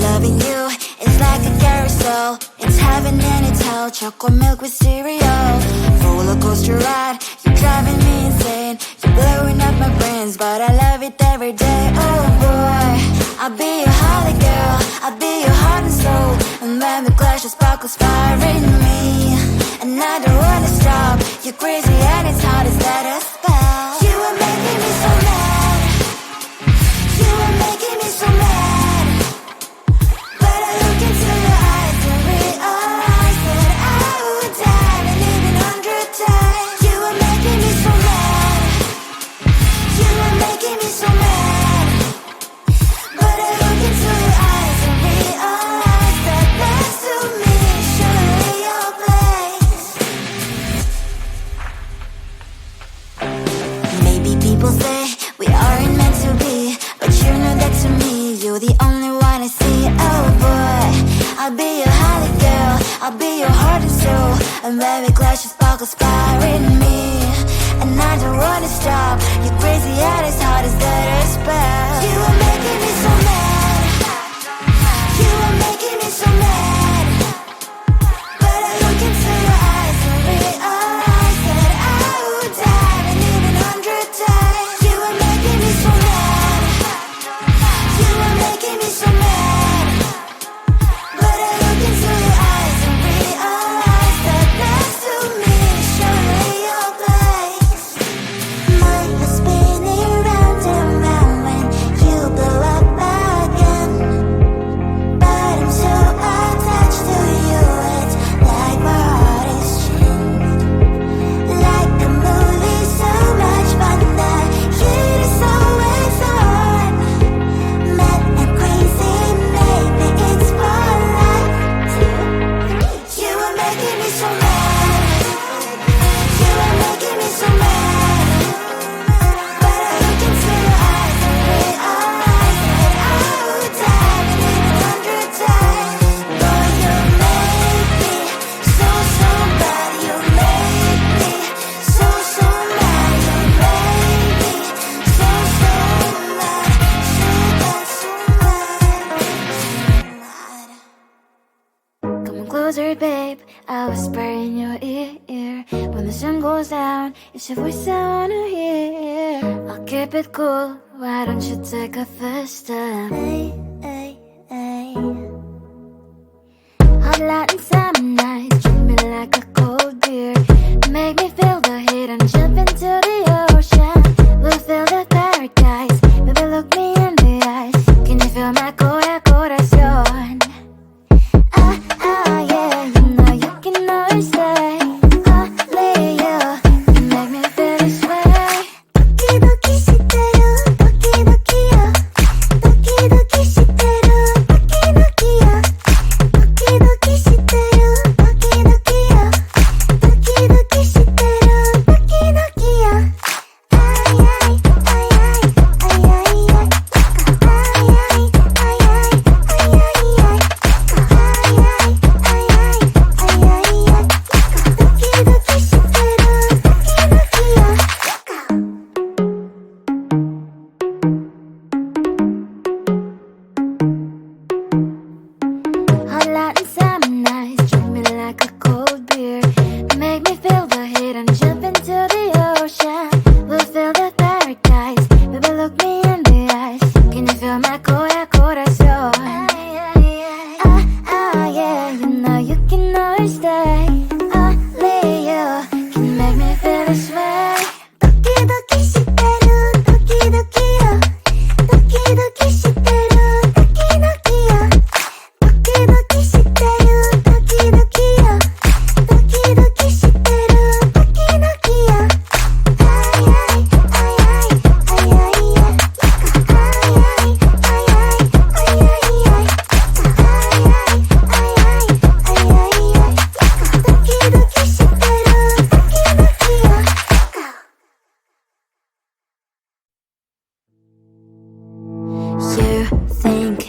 Loving you is like a carousel. It's heaven and it's hell. Chocolate milk with cereal. Roller coaster ride, you're driving me insane. You're blowing up my brains, but I love it every day. Oh boy, I'll be your holly girl, I'll be your heart and soul. And when we clash, the sparkles fire in me. And I don't wanna stop. You're crazy and it's hard as that a spell. You are making me so mad. You are making me so mad. But I look into your eyes and realize that I would die and even 100 times. You are making me so mad. You are making me so mad. But I look into your eyes and realize that next to me is surely your place. Maybe people say we aren't meant to be, but you know that to me, you're the only one I see. Oh boy, I'll be your holly girl, I'll be your heart and soul. And when we clash, the sparkles fire in me. And I don't wanna stop. You're crazy and as hard as that a spell. You are making me so mad. You are making me so mad. But I look into your eyes and realize that I would die and even 100 times. You are making me so mad. You are making me so mad. But I look into your eyes and realize that next to me is surely your place. Mind was spinning round and round when you blow up again. But I'm so attached to you, it's like my heart is chained. Like a movie, so much fun, the heat is always on. Mad and crazy, maybe it's for life. 2, 3. You are making me so mad. You are making me so mad. But I look into your eyes and realize that I would die and even 100 times. Boy, you make me so, so bad. You make me so, so mad. You make me so, so mad. So bad, so mad. Come on closer, babe, I'll whisper in your ear. When the sun goes down, it's your voice I wanna hear. I'll keep it cool, why don't you take a first step? Hey, hey, hey. Hot light and summer nights, treat me like a cold beer. Make me feel the heat and jump into the ocean. We'll feel the paradise, baby look me in the eyes. Can you feel my corazón? Yeah, you know you can always say only you can make me feel this way. Doki doki shiteru, doki doki yo. Doki doki shiteru, doki doki yo. Doki doki shiteru, doki doki yo. Doki doki shiteru, doki doki yo. Ay ay ay ay ay ay ay. Ay ay ay ay ay ay ay. Hot light and summer nights, treat me like a cold beer. Make me feel the heat and jump into the ocean. We'll feel the paradise, baby look me in the eyes. Can you feel my corazón? Yeah, you know you can always stay. Only you can make me feel this way. Doki doki shiteru, doki doki yo. Doki doki shiteru, doki doki yo. Doki doki shiteru, doki doki yo. Doki doki shiteru, doki doki yo. Ay ay ay ay ay ay ay. Ay ay ay ay ay ay ay. Ay ay ay ay ay ay. Doki doki shiteru, doki doki yo. You think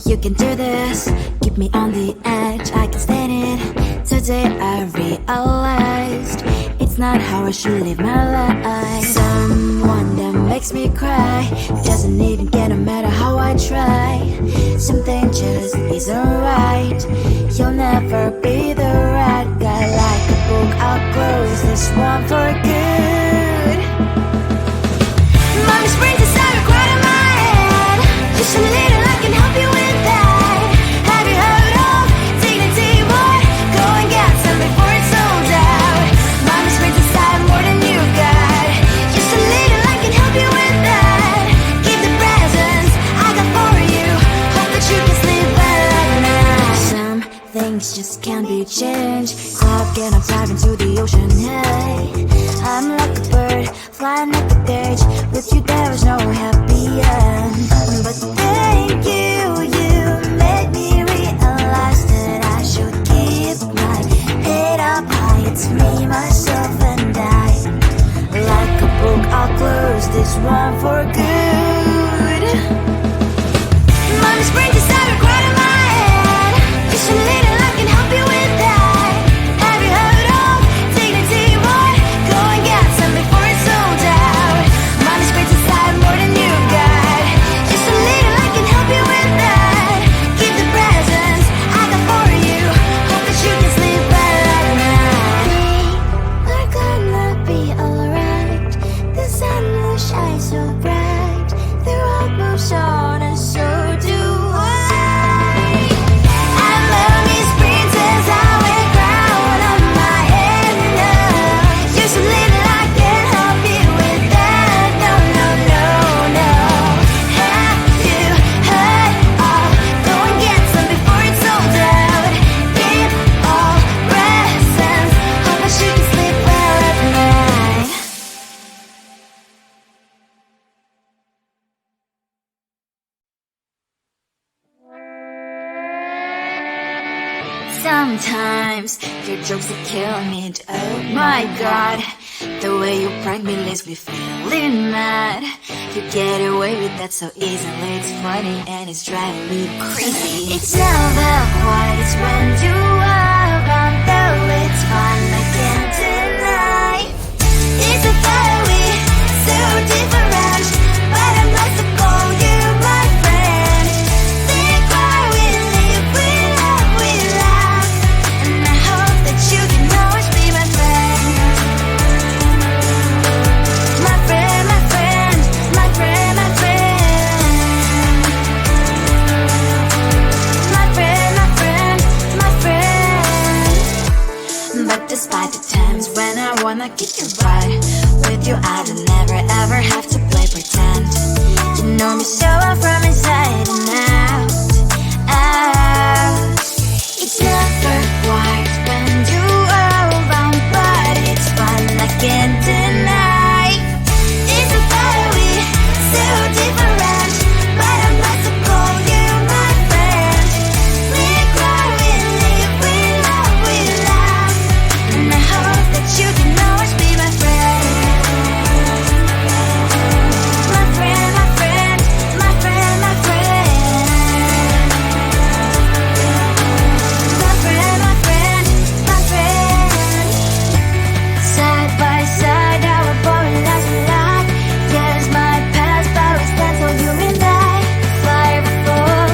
you can do this? Keep me on the edge, I can stand it. Today I realized it's It's not how I should live my life. Someone that makes me cry doesn't even get no matter how I try. Something just isn't right. You'll never be the right guy. Like a book, I'll close this one for good. Mommy springs inside a cry in my head. Just a little, I can help you with that. Have you heard of dignity, boy? Go and get some before it's sold out. Mommy springs inside more than you got. Just a little, I can help you with that. Keep the presents I got for you. Hope that you can sleep well at night. Some things just can't be changed. Clock and I'm diving to the ocean, hey. I'm like a bird, flying like a cage. With you there is no happy end. But thank you, you made me realize that I should keep my head up high. It's me, myself and I. Like a book, I'll close this one for good. Mommy springs inside a cry in my head. Just a little, I can help you with that. Have you heard of dignity, boy? Go and get some before it's sold out. Mommy springs inside more than you got. Just a little, I can help you with that. Keep the presents I got for you. Hope that you can sleep well at night. We're gonna be alright. The sun will shine so bright. The road moves on and so do I. And lonely springs as I wear crown on my head now. Just a little, I can help you with that. No, no, no, no. Have you heard of? Go and get some before it's sold out. Keep all presents. Hope that you can sleep well at night. Sometimes your jokes will kill me. Oh my god, the way you prank me leaves me feeling mad. You get away with that so easily. It's funny and it's driving me crazy. It's never quiet, it's when you are around. Though it's fun, I can't deny. It's a fire we so different, but I'm blessed to call you my friend. We cry, we live, we love, we laugh, and I hope that you can always be my friend. My friend, my friend, my friend, my friend. My friend, my friend, my friend. But despite the times when I wanna kick you right, with you I don't never ever have to play pretend. You know me so well from inside and out, out. It's never quiet when you are around, but it's fun, I can't deny. It's a fire we so different, but I'm blessed to call you my friend. We cry, we live, we love, we laugh, and I hope that you can always be my friend. My friend, my friend, my friend, my friend. My friend, my friend, my friend. Side by side, our body lasts a lot. Yes, my past, but we stand so you and I. Fly before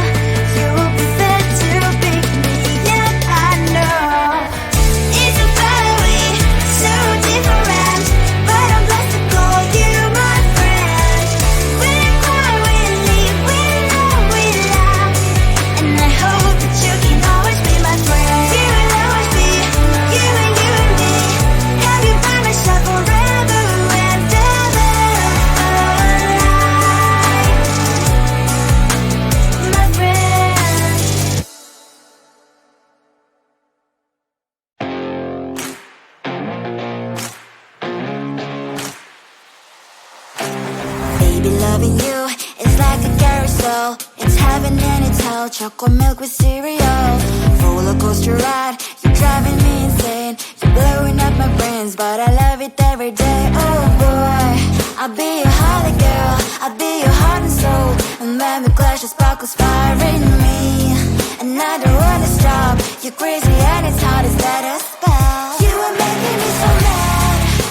you will be there to pick me up, I know. It's a fire we so different, but I'm blessed to call you my friend. We cry, we live, we love, we laugh, and I hope that you can always be my friend. You will always be you and me. Have you by my side forever and ever. My friend. Baby, loving you is like a carousel. It's heaven and it's hell. Chocolate milk with cereal. Roller coaster ride. You're driving me insane. You're blowing up my brains, but I love it every day. Oh boy, I'll be your holly girl. I'll be your heart and soul. And when we clash, the sparkles fire in me. And I don't wanna stop. You're crazy and it's hard as that a spell. You are making me so mad.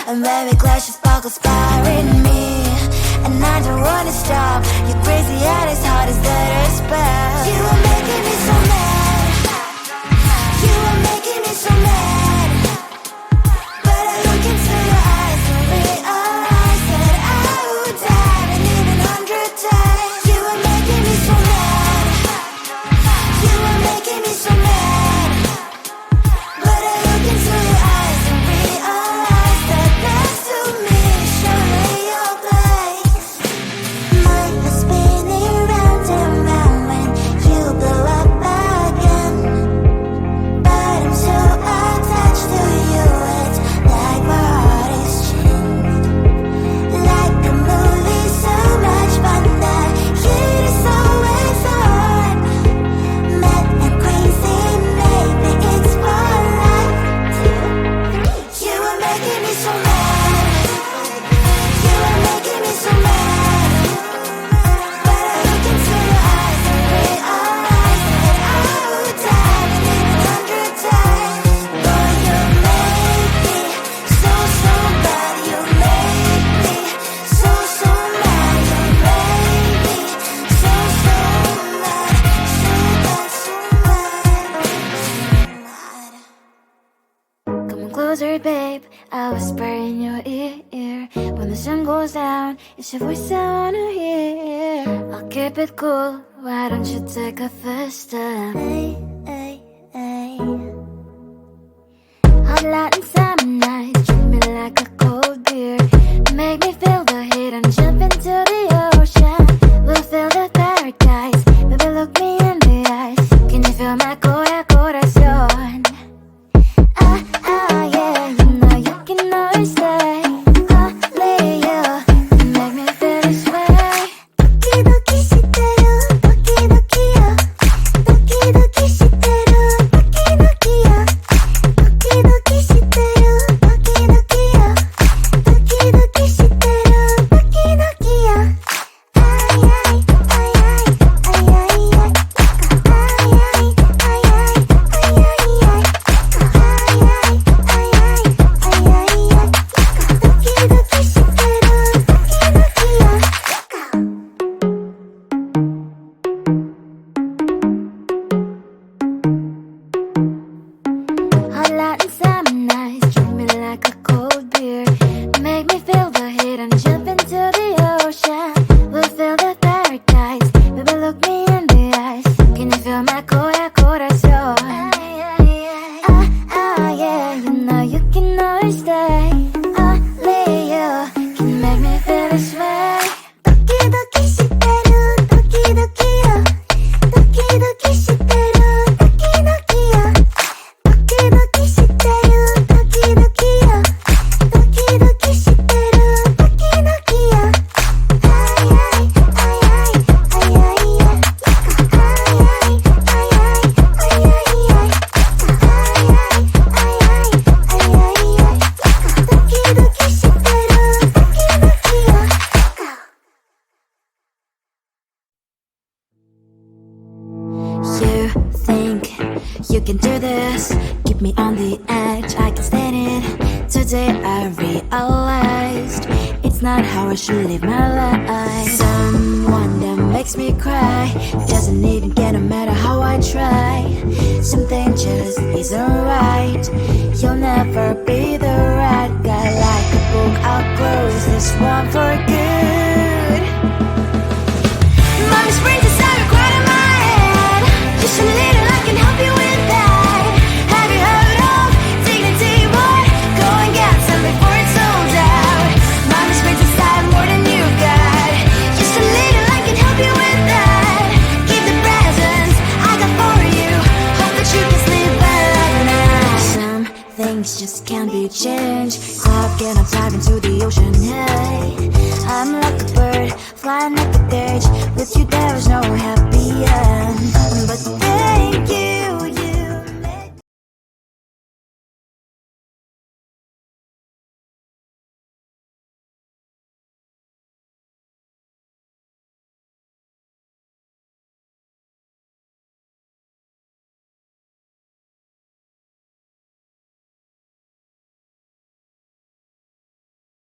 And baby, clash of sparkles firing me. And I don't wanna stop. You're crazy at as hard as that spell. You are making me so mad. You are making me so mad. But I look into your eyes and realize that I would die and even 100 times. You are making me so mad. You are making me so mad. But I look into your eyes and realize that next to me is surely your place. Mind is spinning round and round when you blow up again. But I'm so attached to you, it's like my heart is chained. Like a movie, so much fun, the heat is always on. Mad and crazy, maybe it's for life. You are making me so mad. You are making me so mad. But I look into your eyes and realize that I would die and even 100 times. Boy, you make me so, so bad. You make me so, so mad. You make me so, so mad. So bad, so mad. Come closer, babe. I'll whisper in your ear. When the sun goes down, it's your voice I wanna hear. I'll keep it cool. Why don't you take a first step? Hey, hey, hey. Hot Latin summer night, treat me like a cold beer. Make me feel the heat and jump into the ocean. We'll feel the paradise. Baby, look me in the eyes. Can you feel my corazón? Yeah, you know you can always stay. Only you can make me feel this way. 도끼도끼 시대로 도끼도끼요. 도끼도끼 시대로 도끼도끼요. 도끼도끼 시대로 도끼도끼요. 도끼도끼 시대로 도끼도끼요. 아이 아이 아이 아이 아이 아이 Hot Latin summer nights, treat me like a cold beer. Make me feel the heat and jump into the ocean. We'll feel the paradise. Baby, look me in the eyes. Can you feel my corazón? Yeah, you know you can always stay. Only you can make me feel this way. 도끼도끼 시대로 도끼도끼요. 도끼도끼 시대로 도끼도끼요. 도끼도끼 시대로 도끼도끼요. 도끼도끼 시대로 도끼도끼요. 아이 아이 아이 아이 아이 아이 You think you can do this? Keep me on the edge, I can stand it. Today I realized it's not how I should live my life. Someone that makes me cry doesn't even get no matter how I try. Something just isn't right. You'll never be the right guy. Like a book, I'll close this one for good. Mommy springs inside a quite in my head. Just a little, I can help you with that. Have you heard of dignity, boy? Go and get some before it's sold out. Mommy springs inside more than you got. Just a little, I can help you with that. Keep the presents I got for you. Hope that you can sleep well at night. Some things just can't be changed. I've getting dive into the ocean, hey. I'm like a bird, flying like a cage. With you there is no happy end.